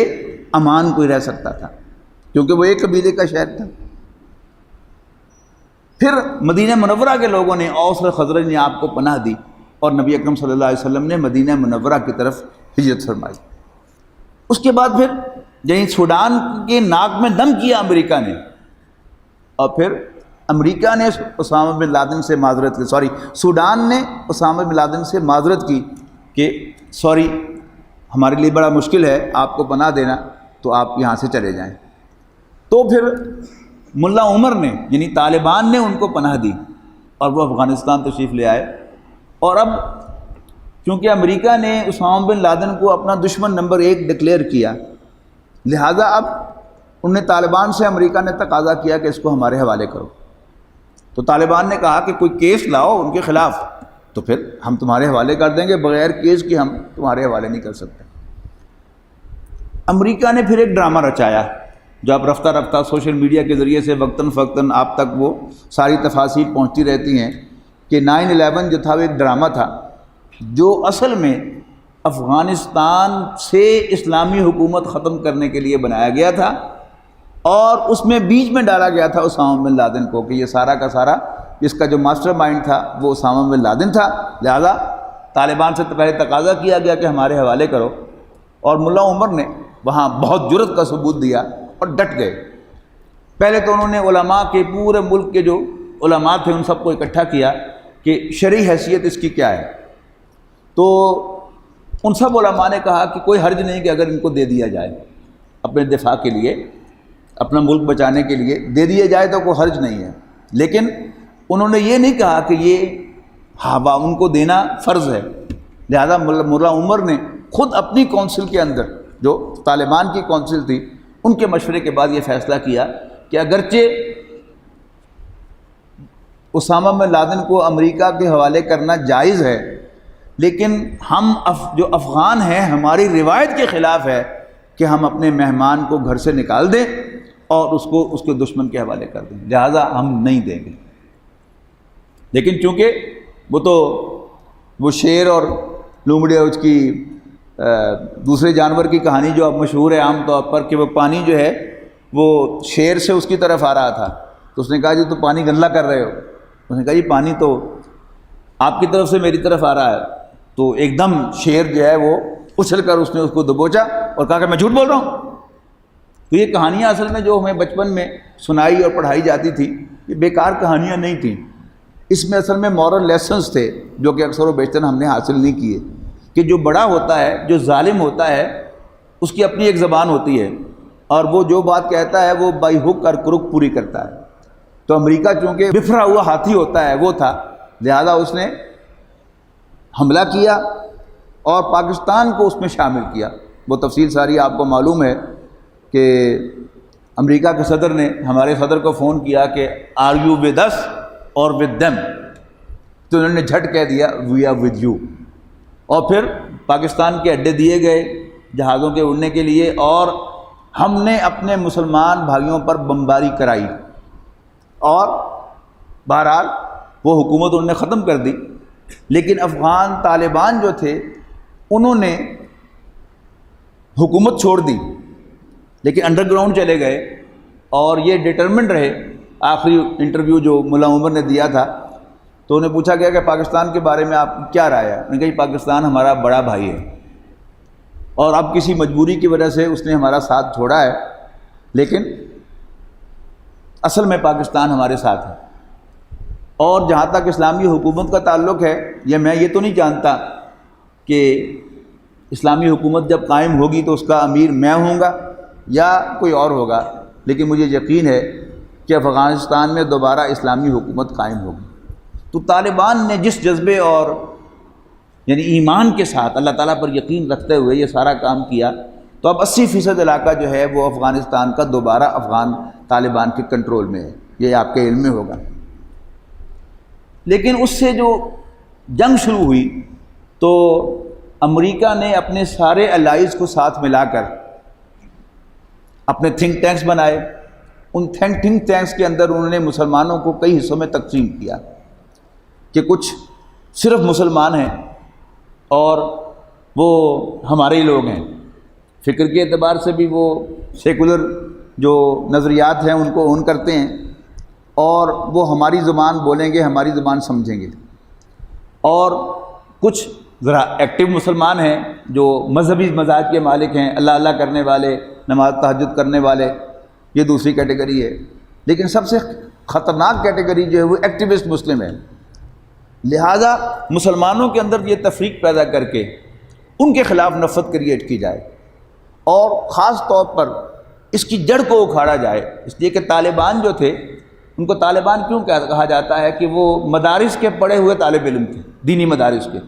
امان کوئی رہ سکتا تھا، کیونکہ وہ ایک قبیلے کا شہر تھا۔ پھر مدینہ منورہ کے لوگوں نے، اوس اور خزرج نے آپ کو پناہ دی، اور نبی اکرم صلی اللہ علیہ وسلم نے مدینہ منورہ کی طرف ہجرت فرمائی۔ اس کے بعد پھر یعنی سوڈان کے ناک میں دم کیا امریکہ نے، اور پھر امریکہ نے اسامہ بن لادن سے معذرت کی، سوڈان نے اسامہ بن لادن سے معذرت کی کہ سوری، ہمارے لیے بڑا مشکل ہے آپ کو پناہ دینا، تو آپ یہاں سے چلے جائیں۔ تو پھر ملا عمر نے، یعنی طالبان نے ان کو پناہ دی، اور وہ افغانستان تشریف لے آئے۔ اور اب چونکہ امریکہ نے اسامہ بن لادن کو اپنا دشمن نمبر 1 ڈکلیئر کیا، لہٰذا اب انہوں نے طالبان سے، امریکہ نے تقاضا کیا کہ اس کو ہمارے حوالے کرو۔ تو طالبان نے کہا کہ کوئی کیس لاؤ ان کے خلاف، تو پھر ہم تمہارے حوالے کر دیں گے، بغیر کیس کے ہم تمہارے حوالے نہیں کر سکتے۔ امریکہ نے پھر ایک ڈرامہ رچایا، جو اب رفتہ رفتہ سوشل میڈیا کے ذریعے سے وقتاً فوقتاً آپ تک وہ ساری تفاصیل پہنچتی رہتی ہیں، کہ 9/11 جو تھا وہ ایک ڈرامہ تھا، جو اصل میں افغانستان سے اسلامی حکومت ختم کرنے کے لیے بنایا گیا تھا، اور اس میں بیچ میں ڈالا گیا تھا اسامہ بن لادن کو، کہ یہ سارا کا سارا اس کا جو ماسٹر مائنڈ تھا وہ اسامہ بن لادن تھا۔ لہذا طالبان سے پہلے تقاضا کیا گیا کہ ہمارے حوالے کرو، اور ملا عمر نے وہاں بہت جرأت کا ثبوت دیا اور ڈٹ گئے۔ پہلے تو انہوں نے علماء کے، پورے ملک کے جو علماء تھے ان سب کو اکٹھا کیا کہ شرعی حیثیت اس کی کیا ہے۔ تو ان سب علماء نے کہا کہ کوئی حرج نہیں کہ اگر ان کو دے دیا جائے، اپنے دفاع کے لیے، اپنا ملک بچانے کے لیے دے دیا جائے تو کوئی حرج نہیں ہے، لیکن انہوں نے یہ نہیں کہا کہ یہ ان کو دینا فرض ہے۔ لہذا ملا عمر نے خود اپنی کونسل کے اندر، جو طالبان کی کونسل تھی، ان کے مشورے کے بعد یہ فیصلہ کیا کہ اگرچہ اسامہ بن لادن کو امریکہ کے حوالے کرنا جائز ہے، لیکن ہم جو افغان ہیں، ہماری روایت کے خلاف ہے کہ ہم اپنے مہمان کو گھر سے نکال دیں اور اس کو اس کے دشمن کے حوالے کر دیں، لہذا ہم نہیں دیں گے۔ لیکن چونکہ وہ شیر اور لومڑی اور اس کی دوسرے جانور کی کہانی جو اب مشہور ہے عام طور پر، کہ وہ پانی جو ہے وہ شیر سے اس کی طرف آ رہا تھا، تو اس نے کہا جی تو پانی گندہ کر رہے ہو۔ اس نے کہا جی پانی تو آپ کی طرف سے میری طرف آ رہا ہے، تو ایک دم شیر جو ہے وہ اچھل کر اس نے اس کو دبوچا اور کہا کہ میں جھوٹ بول رہا ہوں۔ تو یہ کہانیاں اصل میں جو ہمیں بچپن میں سنائی اور پڑھائی جاتی تھی یہ بیکار کہانیاں نہیں تھیں، اس میں اصل میں مورل لیسنز تھے جو کہ اکثر و بیشتر ہم نے حاصل نہیں کیے، کہ جو بڑا ہوتا ہے، جو ظالم ہوتا ہے، اس کی اپنی ایک زبان ہوتی ہے اور وہ جو بات کہتا ہے وہ بائی ہک اور کروک پوری کرتا ہے۔ تو امریکہ چونکہ بفرا ہوا ہاتھی ہوتا ہے وہ تھا، لہذا اس نے حملہ کیا اور پاکستان کو اس میں شامل کیا۔ وہ تفصیل ساری آپ کو معلوم ہے کہ امریکہ کے صدر نے ہمارے صدر کو فون کیا کہ آر یو ود اس اور ود دیم، تو انہوں نے جھٹ کہہ دیا وی آر ود یو، اور پھر پاکستان کے اڈے دیے گئے جہازوں کے اڑنے کے لیے اور ہم نے اپنے مسلمان بھائیوں پر بمباری کرائی، اور بہرحال وہ حکومت انہوں نے ختم کر دی۔ لیکن افغان طالبان جو تھے انہوں نے حکومت چھوڑ دی لیکن انڈر گراؤنڈ چلے گئے اور یہ ڈٹرمنٹ رہے۔ آخری انٹرویو جو ملا عمر نے دیا تھا تو انہیں پوچھا گیا کہ پاکستان کے بارے میں آپ کی کیا رائے ہے؟ انہوں نے کہا پاکستان ہمارا بڑا بھائی ہے اور اب کسی مجبوری کی وجہ سے اس نے ہمارا ساتھ چھوڑا ہے، لیکن اصل میں پاکستان ہمارے ساتھ ہے۔ اور جہاں تک اسلامی حکومت کا تعلق ہے، یہ میں یہ تو نہیں جانتا کہ اسلامی حکومت جب قائم ہوگی تو اس کا امیر میں ہوں گا یا کوئی اور ہوگا، لیکن مجھے یقین ہے کہ افغانستان میں دوبارہ اسلامی حکومت قائم ہوگی۔ تو طالبان نے جس جذبے اور یعنی ایمان کے ساتھ اللہ تعالیٰ پر یقین رکھتے ہوئے یہ سارا کام کیا، تو اب 80% علاقہ جو ہے وہ افغانستان کا دوبارہ افغان طالبان کے کنٹرول میں ہے، یہ آپ کے علم میں ہوگا۔ لیکن اس سے جو جنگ شروع ہوئی تو امریکہ نے اپنے سارے الائز کو ساتھ ملا کر اپنے تھنک ٹینکس بنائے۔ ان تھنک ٹینکس کے اندر انہوں نے مسلمانوں کو کئی حصوں میں تقسیم کیا کہ کچھ صرف مسلمان ہیں اور وہ ہمارے ہی لوگ ہیں، فکر کے اعتبار سے بھی وہ سیکولر جو نظریات ہیں ان کو اون کرتے ہیں اور وہ ہماری زبان بولیں گے، ہماری زبان سمجھیں گے، اور کچھ ذرا ایکٹیو مسلمان ہیں جو مذہبی مزاج کے مالک ہیں، اللہ اللہ کرنے والے، نماز تہجد کرنے والے، یہ دوسری کیٹیگری ہے۔ لیکن سب سے خطرناک کیٹیگری جو ہے وہ ایکٹیوسٹ مسلم ہے۔ لہذا مسلمانوں کے اندر یہ تفریق پیدا کر کے ان کے خلاف نفرت کریٹ کی جائے اور خاص طور پر اس کی جڑ کو اکھاڑا جائے، اس لیے کہ طالبان جو تھے ان کو طالبان کیوں کہا جاتا ہے کہ وہ مدارس کے پڑھے ہوئے طالب علم تھے، دینی مدارس کے،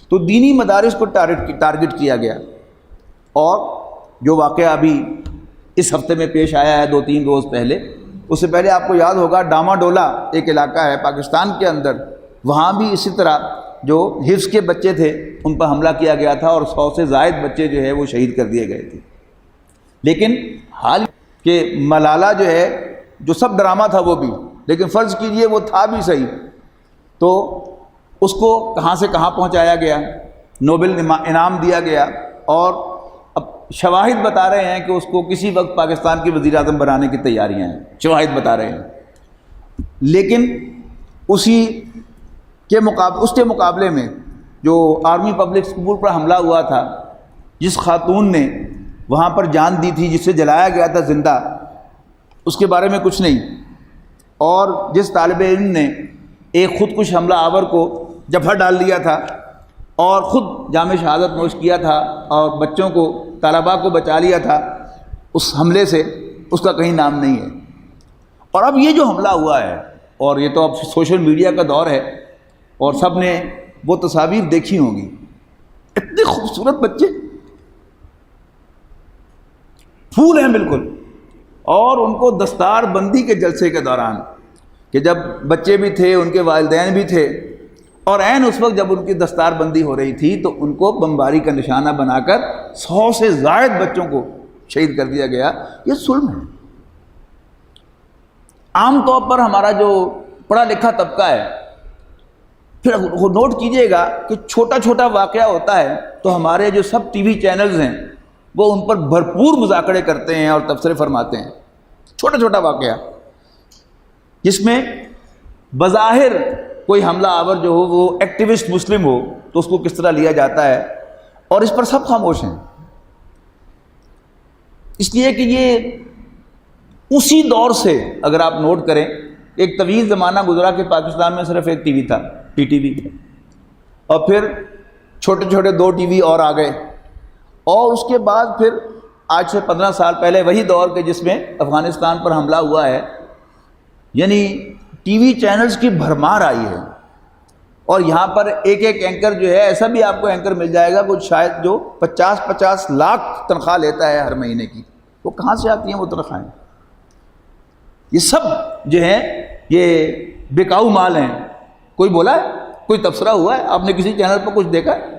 تو دینی مدارس کو ٹارگٹ کیا گیا۔ اور جو واقعہ ابھی اس ہفتے میں پیش آیا ہے 2-3 روز پہلے، اس سے پہلے آپ کو یاد ہوگا ڈاما ڈولا ایک علاقہ ہے پاکستان کے اندر، وہاں بھی اسی طرح جو حفظ کے بچے تھے ان پر حملہ کیا گیا تھا اور 100 سے زائد بچے جو ہے وہ شہید کر دیے گئے تھے۔ لیکن حال کہ ملالہ جو ہے جو سب ڈرامہ تھا وہ بھی، لیکن فرض کیجئے وہ تھا بھی صحیح، تو اس کو کہاں سے کہاں پہنچایا گیا، نوبل انعام دیا گیا، اور اب شواہد بتا رہے ہیں کہ اس کو کسی وقت پاکستان کی وزیر اعظم بنانے کی تیاریاں ہیں، شواہد بتا رہے ہیں۔ لیکن اس کے مقابلے میں جو آرمی پبلک اسکول پر حملہ ہوا تھا، جس خاتون نے وہاں پر جان دی تھی، جسے جلایا گیا تھا زندہ، اس کے بارے میں کچھ نہیں، اور جس طالب علم نے ایک خودکش حملہ آور کو جبہہ ڈال دیا تھا اور خود جام شہادت نوش کیا تھا اور بچوں کو، طلباء کو بچا لیا تھا اس حملے سے، اس کا کہیں نام نہیں ہے۔ اور اب یہ جو حملہ ہوا ہے، اور یہ تو اب سوشل میڈیا کا دور ہے اور سب نے وہ تصاویر دیکھی ہوں گی، اتنے خوبصورت بچے، پھول ہیں بالکل، اور ان کو دستار بندی کے جلسے کے دوران، کہ جب بچے بھی تھے، ان کے والدین بھی تھے، اور عین اس وقت جب ان کی دستار بندی ہو رہی تھی تو ان کو بمباری کا نشانہ بنا کر 100 سے زائد بچوں کو شہید کر دیا گیا۔ یہ ظلم ہے۔ عام طور پر ہمارا جو پڑھا لکھا طبقہ ہے، پھر نوٹ کیجئے گا کہ چھوٹا چھوٹا واقعہ ہوتا ہے تو ہمارے جو سب ٹی وی چینلز ہیں وہ ان پر بھرپور مذاکرے کرتے ہیں اور تبصرے فرماتے ہیں۔ چھوٹا چھوٹا واقعہ جس میں بظاہر کوئی حملہ آور جو ہو وہ ایکٹیوسٹ مسلم ہو تو اس کو کس طرح لیا جاتا ہے، اور اس پر سب خاموش ہیں، اس لیے کہ یہ اسی دور سے اگر آپ نوٹ کریں، ایک طویل زمانہ گزرا کہ پاکستان میں صرف ایک ٹی وی تھا، پی ٹی وی، اور پھر چھوٹے چھوٹے 2 ٹی وی اور آ گئے، اور اس کے بعد پھر آج سے 15 سال پہلے وہی دور کے جس میں افغانستان پر حملہ ہوا ہے، یعنی ٹی وی چینلز کی بھرمار آئی ہے، اور یہاں پر ایک ایک اینکر جو ہے، ایسا بھی آپ کو اینکر مل جائے گا کچھ شاید جو 50 لاکھ تنخواہ لیتا ہے ہر مہینے کی، وہ کہاں سے آتی ہیں وہ تنخواہیں؟ یہ سب جو ہیں یہ بکاؤ مال ہیں۔ کوئی بولا ہے، کوئی تبصرہ ہوا ہے؟ آپ نے کسی چینل پر کچھ دیکھا ہے؟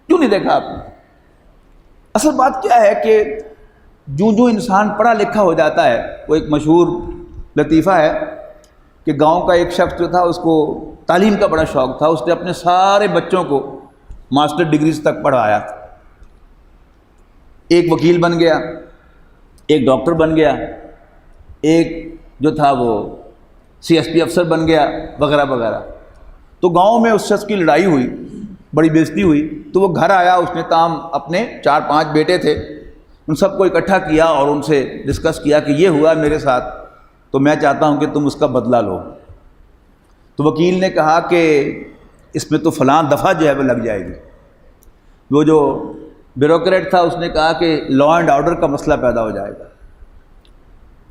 کیوں نہیں دیکھا آپ نے؟ اصل بات کیا ہے کہ جو انسان پڑھا لکھا ہو جاتا ہے، وہ ایک مشہور لطیفہ ہے کہ گاؤں کا ایک شخص جو تھا اس کو تعلیم کا بڑا شوق تھا، اس نے اپنے سارے بچوں کو ماسٹر ڈگریز تک پڑھایا، ایک وکیل بن گیا، ایک ڈاکٹر بن گیا، ایک جو تھا وہ سی ایس پی افسر بن گیا، وغیرہ وغیرہ۔ تو گاؤں میں اس شخص کی لڑائی ہوئی، بڑی بےزتی ہوئی، تو وہ گھر آیا، اس نے تام اپنے 4-5 بیٹے تھے، ان سب کو اکٹھا کیا اور ان سے ڈسکس کیا کہ یہ ہوا میرے ساتھ، تو میں چاہتا ہوں کہ تم اس کا بدلہ لو۔ تو وکیل نے کہا کہ اس میں تو فلاں دفعہ جو ہے وہ لگ جائے گی۔ وہ جو بیوروکریٹ تھا اس نے کہا کہ لا اینڈ آرڈر کا مسئلہ پیدا ہو جائے گا۔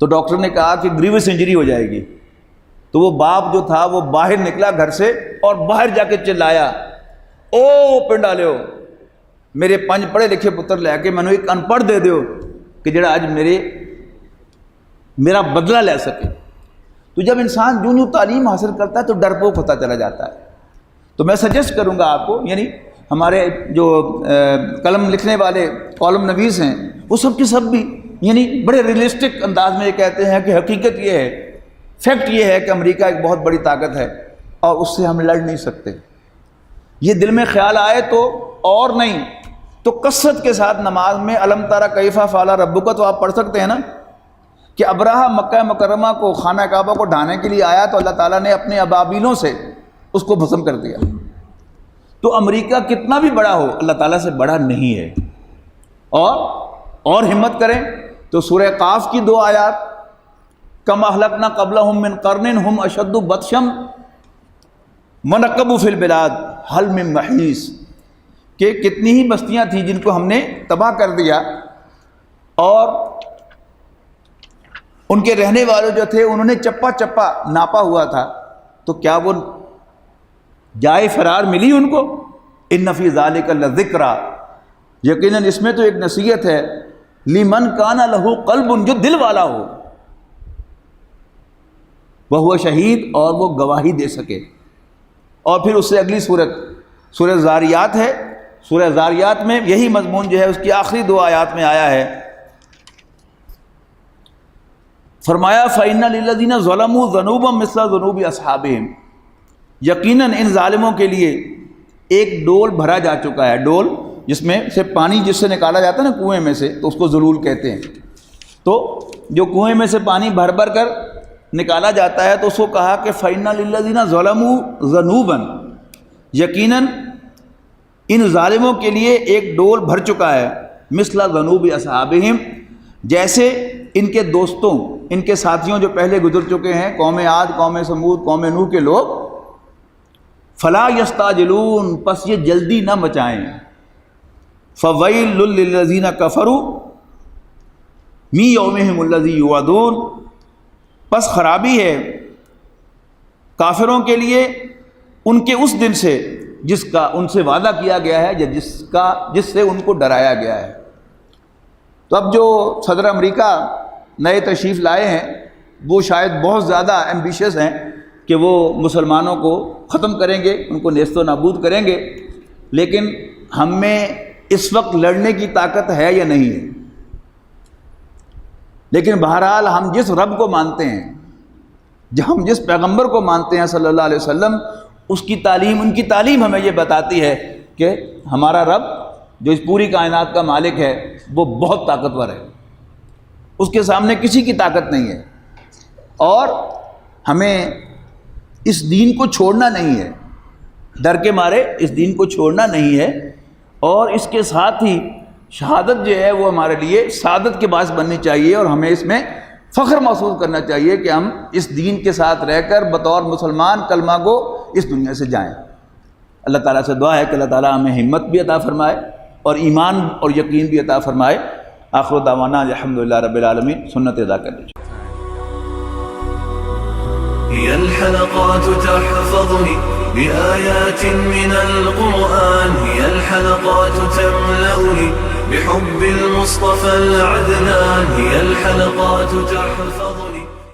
تو ڈاکٹر نے کہا کہ گریوس انجری ہو جائے گی۔ تو وہ باپ جو تھا وہ باہر نکلا گھر سے اور باہر جا کے چلایا، او پنڈالو، میرے 5 پڑھے لکھے پتر لے کے مینوں ایک ان پڑھ دے دیو کہ جڑا اج میرا بدلہ لے سکے۔ تو جب انسان جو تعلیم حاصل کرتا ہے تو ڈرپوک ہوتا چلا جاتا ہے۔ تو میں سجیسٹ کروں گا آپ کو، یعنی ہمارے جو قلم لکھنے والے کالم نویس ہیں وہ سب کے سب بھی یعنی بڑے ریئلسٹک انداز میں یہ کہتے ہیں کہ حقیقت یہ ہے، فیکٹ یہ ہے کہ امریکہ ایک بہت بڑی طاقت ہے اور اس سے ہم لڑ نہیں سکتے۔ یہ دل میں خیال آئے تو اور نہیں تو کثرت کے ساتھ نماز میں الم تری کیف فعل ربک تو آپ پڑھ سکتے ہیں نا، کہ ابرہہ مکہ مکرمہ کو، خانہ کعبہ کو ڈھانے کے لیے آیا تو اللہ تعالیٰ نے اپنے ابابیلوں سے اس کو بھسم کر دیا۔ تو امریکہ کتنا بھی بڑا ہو اللہ تعالیٰ سے بڑا نہیں ہے۔ اور ہمت کریں تو سورہ قاف کی 2 آیات، کم اہلکنا قبلہم من قرن ہم اشد بطشا ونقبوا فی البلاد ہل من محیص، کہ کتنی ہی بستیاں تھیں جن کو ہم نے تباہ کر دیا، اور ان کے رہنے والے جو تھے انہوں نے چپا چپا ناپا ہوا تھا، تو کیا وہ جائے فرار ملی ان کو؟ ان فی ذالک لذکریٰ، یقیناً اس میں تو ایک نصیحت ہے، لمن کان لہ قلب، جو دل والا ہو، وہ شہید، اور وہ گواہی دے سکے۔ اور پھر اس سے اگلی صورت سورہ زاریات ہے، سورہ زاریات میں یہی مضمون جو ہے اس کی آخری 2 آیات میں آیا ہے، فرمایا فَإِنَّ لِلَّذِينَ ظَلَمُوا ذُنُوبًا مِثْلَ ذُنُوبِ أَصْحَابِهِمْ، یقیناً ان ظالموں کے لیے ایک ڈول بھرا جا چکا ہے، ڈول جس میں سے پانی جس سے نکالا جاتا ہے نا کنویں میں سے، تو اس کو ذلول کہتے ہیں۔ تو جو کنویں میں سے پانی بھر بھر کر نکالا جاتا ہے تو اس کو کہا کہ فَإِنَّ لِلَّذِينَ ظَلَمُوا ذُنُوبًا، یقیناً ان ظالموں کے لیے ایک ڈول بھر چکا ہے، مثل ذنوب اصحابہم، جیسے ان کے دوستوں، ان کے ساتھیوں جو پہلے گزر چکے ہیں، قوم عاد، قوم سمود، قوم نوح کے لوگ، فلا یستعجلون، پس یہ جلدی نہ مچائیں، فویل للذین کفروا من یومہم الذی یوعدون، پس خرابی ہے کافروں کے لیے ان کے اس دن سے جس کا ان سے وعدہ کیا گیا ہے، یا جس سے ان کو ڈرایا گیا ہے۔ تو اب جو صدر امریکہ نئے تشریف لائے ہیں وہ شاید بہت زیادہ ایمبیشیس ہیں کہ وہ مسلمانوں کو ختم کریں گے، ان کو نیست و نابود کریں گے، لیکن ہم میں اس وقت لڑنے کی طاقت ہے یا نہیں ہے؟ لیکن بہرحال ہم جس رب کو مانتے ہیں، ہم جس پیغمبر کو مانتے ہیں صلی اللہ علیہ وسلم، اس کی تعلیم، ان کی تعلیم ہمیں یہ بتاتی ہے کہ ہمارا رب جو اس پوری کائنات کا مالک ہے وہ بہت طاقتور ہے، اس کے سامنے کسی کی طاقت نہیں ہے۔ اور ہمیں اس دین کو چھوڑنا نہیں ہے، ڈر کے مارے اس دین کو چھوڑنا نہیں ہے، اور اس کے ساتھ ہی شہادت جو ہے وہ ہمارے لیے سعادت کے باعث بننی چاہیے، اور ہمیں اس میں فخر محسوس کرنا چاہیے کہ ہم اس دین کے ساتھ رہ کر بطور مسلمان کلمہ گو اس دنیا سے جائیں۔ اللہ تعالیٰ سے دعا ہے کہ اللہ تعالیٰ ہمیں ہمت بھی عطا فرمائے اور ایمان اور یقین بھی عطا فرمائے۔ آخر دعوانا الحمدللہ رب العالمین، سنت ادا کر لیجیے۔ هي الحلقات تحفظني بآيات من القرآن، هي الحلقات تملأني بحب المصطفى العدنان، هي الحلقات تحفظني